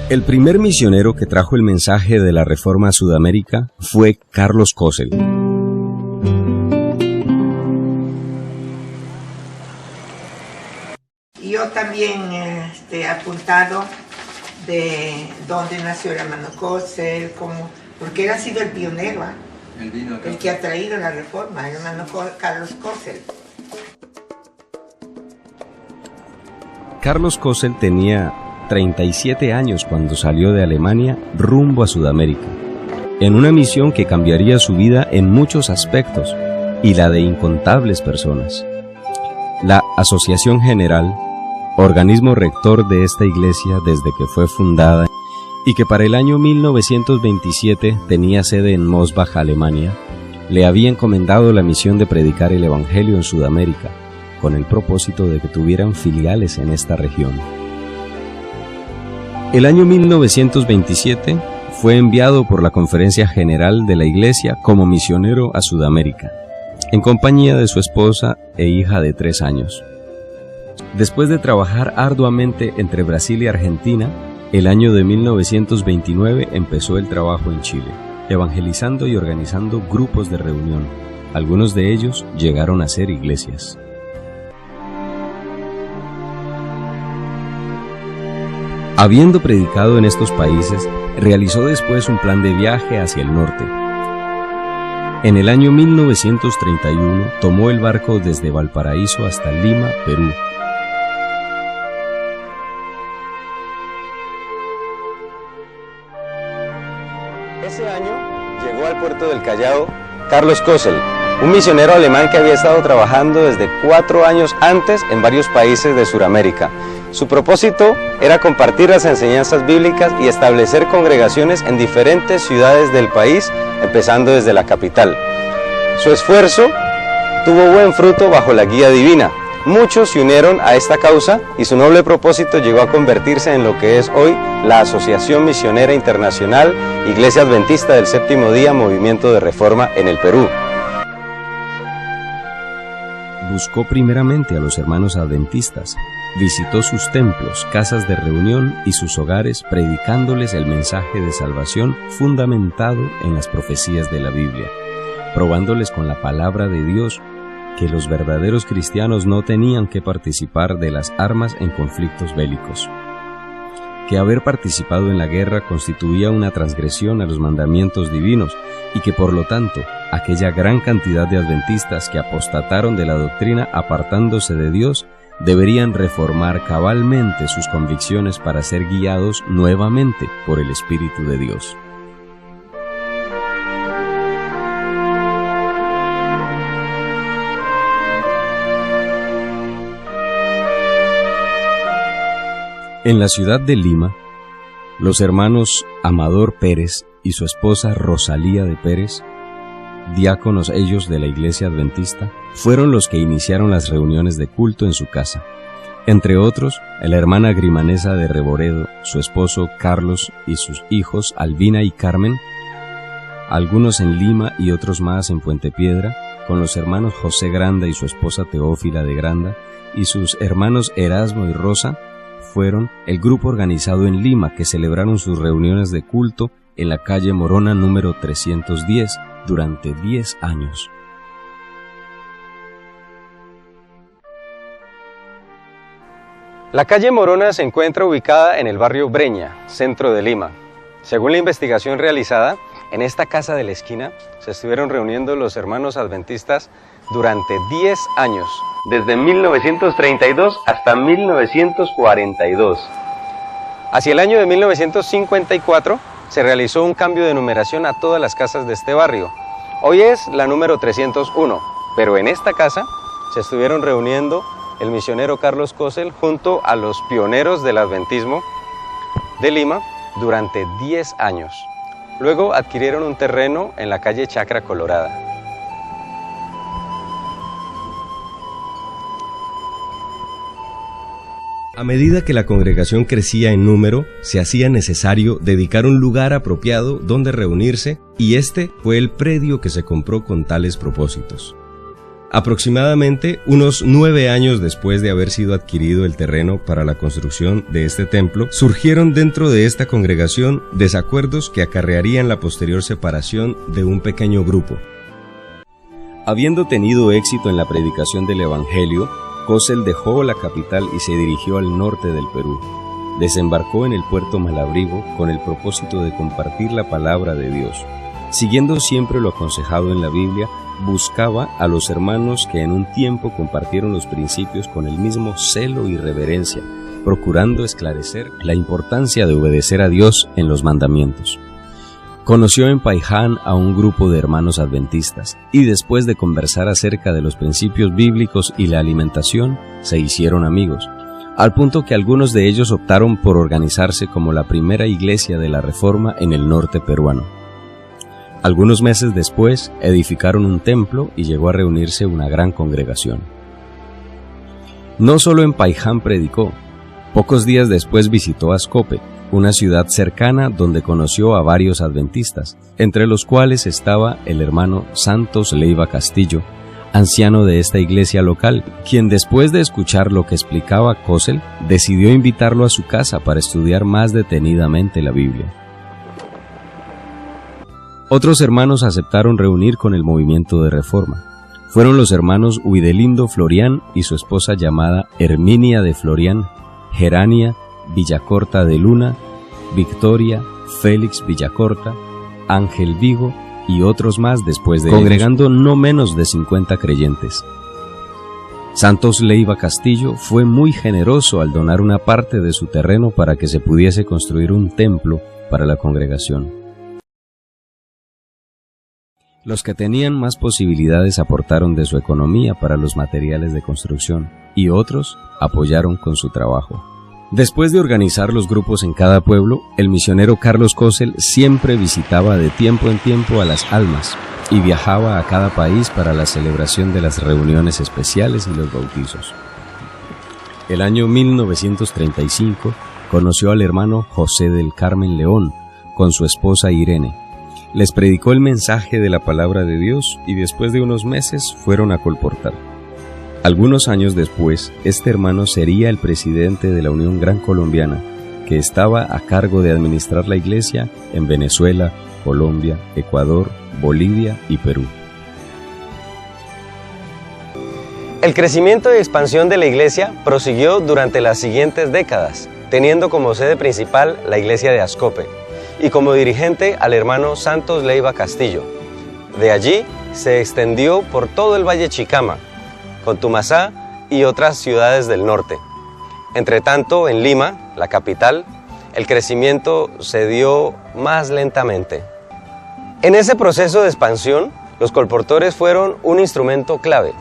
El primer misionero que trajo el mensaje de la Reforma a Sudamérica fue Carlos Cosel. Yo también he apuntado de dónde nació el hermano Cosel, porque él ha sido el pionero, el que ha traído la Reforma, el hermano Carlos Cosel. Carlos Cosel tenía 37 años cuando salió de Alemania rumbo a Sudamérica, en una misión que cambiaría su vida en muchos aspectos y la de incontables personas. La Asociación General, organismo rector de esta iglesia desde que fue fundada y que para el año 1927 tenía sede en Mosbach, Alemania, le había encomendado la misión de predicar el Evangelio en Sudamérica, con el propósito de que tuvieran filiales en esta región. El año 1927 fue enviado por la Conferencia General de la Iglesia como misionero a Sudamérica, en compañía de su esposa e hija de 3 años. Después de trabajar arduamente entre Brasil y Argentina, el año de 1929 empezó el trabajo en Chile, evangelizando y organizando grupos de reunión. Algunos de ellos llegaron a ser iglesias. Habiendo predicado en estos países, realizó después un plan de viaje hacia el norte. En el año 1931 tomó el barco desde Valparaíso hasta Lima, Perú. Ese año llegó al puerto del Callao Carlos Cosel, un misionero alemán que había estado trabajando desde 4 años antes en varios países de Sudamérica. Su propósito era compartir las enseñanzas bíblicas y establecer congregaciones en diferentes ciudades del país, empezando desde la capital. Su esfuerzo tuvo buen fruto bajo la guía divina. Muchos se unieron a esta causa y su noble propósito llegó a convertirse en lo que es hoy la Asociación Misionera Internacional Iglesia Adventista del Séptimo Día Movimiento de Reforma en el Perú. Buscó primeramente a los hermanos adventistas, visitó sus templos, casas de reunión y sus hogares, predicándoles el mensaje de salvación fundamentado en las profecías de la Biblia, probándoles con la palabra de Dios que los verdaderos cristianos no tenían que participar de las armas en conflictos bélicos, que haber participado en la guerra constituía una transgresión a los mandamientos divinos y que por lo tanto aquella gran cantidad de adventistas que apostataron de la doctrina apartándose de Dios deberían reformar cabalmente sus convicciones para ser guiados nuevamente por el Espíritu de Dios. En la ciudad de Lima, los hermanos Amador Pérez y su esposa Rosalía de Pérez, diáconos ellos de la Iglesia Adventista, fueron los que iniciaron las reuniones de culto en su casa. Entre otros, la hermana Grimanesa de Reboredo, su esposo Carlos y sus hijos Albina y Carmen, algunos en Lima y otros más en Puente Piedra, con los hermanos José Granda y su esposa Teófila de Granda, y sus hermanos Erasmo y Rosa, fueron el grupo organizado en Lima que celebraron sus reuniones de culto en la calle Morona número 310 durante 10 años. La calle Morona se encuentra ubicada en el barrio Breña, centro de Lima. Según la investigación realizada, en esta casa de la esquina se estuvieron reuniendo los hermanos adventistas durante 10 años, desde 1932 hasta 1942. Hacia el año de 1954 se realizó un cambio de numeración a todas las casas de este barrio. Hoy es la número 301, pero en esta casa se estuvieron reuniendo el misionero Carlos Cosel junto a los pioneros del adventismo de Lima durante 10 años. Luego adquirieron un terreno en la calle Chacra Colorada. A medida que la congregación crecía en número, se hacía necesario dedicar un lugar apropiado donde reunirse, y este fue el predio que se compró con tales propósitos. Aproximadamente unos 9 años después de haber sido adquirido el terreno para la construcción de este templo, surgieron dentro de esta congregación desacuerdos que acarrearían la posterior separación de un pequeño grupo. Habiendo tenido éxito en la predicación del Evangelio, Kossel dejó la capital y se dirigió al norte del Perú. Desembarcó en el puerto Malabrigo con el propósito de compartir la palabra de Dios. Siguiendo siempre lo aconsejado en la Biblia, buscaba a los hermanos que en un tiempo compartieron los principios con el mismo celo y reverencia, procurando esclarecer la importancia de obedecer a Dios en los mandamientos. Conoció en Paiján a un grupo de hermanos adventistas y después de conversar acerca de los principios bíblicos y la alimentación, se hicieron amigos, al punto que algunos de ellos optaron por organizarse como la primera iglesia de la Reforma en el norte peruano. Algunos meses después, edificaron un templo y llegó a reunirse una gran congregación. No solo en Paiján predicó, pocos días después visitó Ascope, una ciudad cercana donde conoció a varios adventistas, entre los cuales estaba el hermano Santos Leiva Castillo, anciano de esta iglesia local, quien después de escuchar lo que explicaba Kossel, decidió invitarlo a su casa para estudiar más detenidamente la Biblia. Otros hermanos aceptaron reunir con el movimiento de reforma. Fueron los hermanos Huidelindo Florián y su esposa llamada Herminia de Florián, Gerania Villacorta de Luna, Victoria, Félix Villacorta, Ángel Vigo y otros más después de congregando ellos, no menos de 50 creyentes. Santos Leiva Castillo fue muy generoso al donar una parte de su terreno para que se pudiese construir un templo para la congregación. Los que tenían más posibilidades aportaron de su economía para los materiales de construcción y otros apoyaron con su trabajo. Después de organizar los grupos en cada pueblo, el misionero Carlos Kossel siempre visitaba de tiempo en tiempo a las almas y viajaba a cada país para la celebración de las reuniones especiales y los bautizos. El año 1935 conoció al hermano José del Carmen León con su esposa Irene. Les predicó el mensaje de la palabra de Dios y después de unos meses fueron a colportar. Algunos años después, este hermano sería el presidente de la Unión Gran Colombiana, que estaba a cargo de administrar la iglesia en Venezuela, Colombia, Ecuador, Bolivia y Perú. El crecimiento y expansión de la iglesia prosiguió durante las siguientes décadas, teniendo como sede principal la iglesia de Ascope y como dirigente al hermano Santos Leiva Castillo. De allí se extendió por todo el Valle Chicama, Contumasá y otras ciudades del norte. Entretanto, en Lima, la capital, el crecimiento se dio más lentamente. En ese proceso de expansión, los colportores fueron un instrumento clave.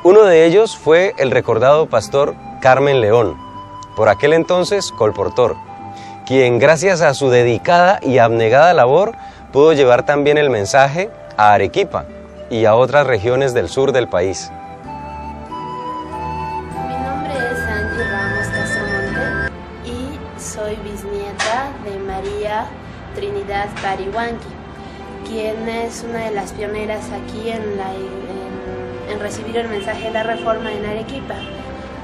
Uno de ellos fue el recordado pastor Carmen León, por aquel entonces colportor, quien gracias a su dedicada y abnegada labor pudo llevar también el mensaje a Arequipa y a otras regiones del sur del país. Soy bisnieta de María Trinidad Parihuanqui, quien es una de las pioneras aquí en recibir el mensaje de la Reforma en Arequipa,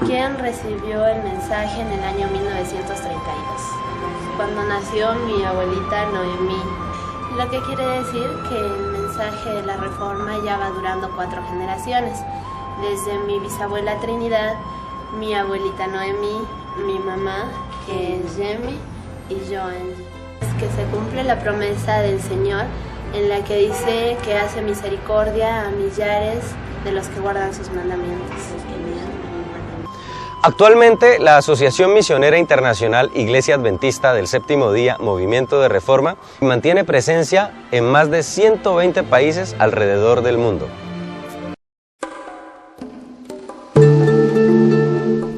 quien recibió el mensaje en el año 1932, cuando nació mi abuelita Noemí, lo que quiere decir que el mensaje de la Reforma ya va durando 4 generaciones, desde mi bisabuela Trinidad, mi abuelita Noemí, mi mamá, que es Yemi, y yo, Angie. Es que se cumple la promesa del Señor en la que dice que hace misericordia a millares de los que guardan sus mandamientos. Actualmente, la Asociación Misionera Internacional Iglesia Adventista del Séptimo Día Movimiento de Reforma mantiene presencia en más de 120 países alrededor del mundo.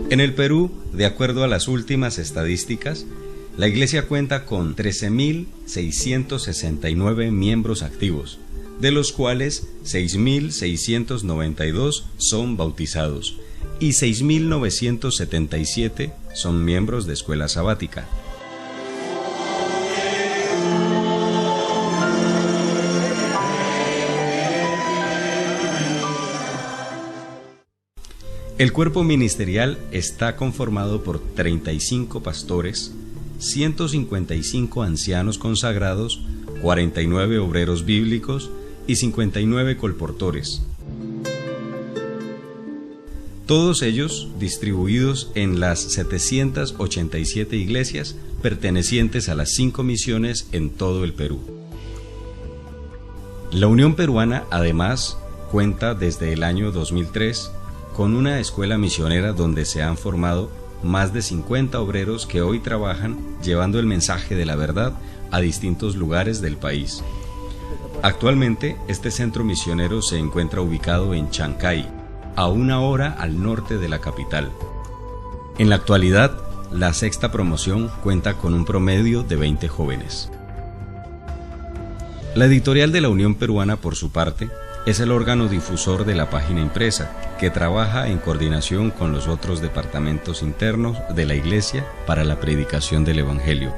En el Perú, de acuerdo a las últimas estadísticas, la iglesia cuenta con 13.669 miembros activos, de los cuales 6.692 son bautizados y 6.977 son miembros de escuela sabática. El cuerpo ministerial está conformado por 35 pastores, 155 ancianos consagrados, 49 obreros bíblicos y 59 colportores. Todos ellos distribuidos en las 787 iglesias pertenecientes a las 5 misiones en todo el Perú. La Unión Peruana, además, cuenta desde el año 2003 con una escuela misionera donde se han formado más de 50 obreros que hoy trabajan llevando el mensaje de la verdad a distintos lugares del país. Actualmente, este centro misionero se encuentra ubicado en Chancay, a 1 hora al norte de la capital. En la actualidad, la sexta promoción cuenta con un promedio de 20 jóvenes. La editorial de la Unión Peruana, por su parte, es el órgano difusor de la página impresa, que trabaja en coordinación con los otros departamentos internos de la Iglesia para la predicación del Evangelio.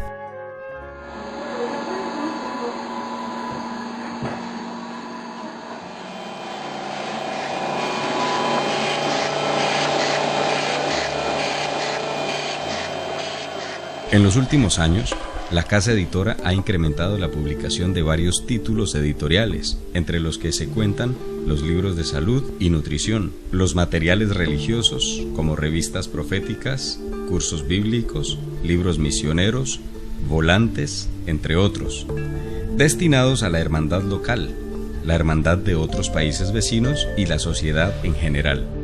En los últimos años, la casa editora ha incrementado la publicación de varios títulos editoriales, entre los que se cuentan los libros de salud y nutrición, los materiales religiosos como revistas proféticas, cursos bíblicos, libros misioneros, volantes, entre otros, destinados a la hermandad local, la hermandad de otros países vecinos y la sociedad en general.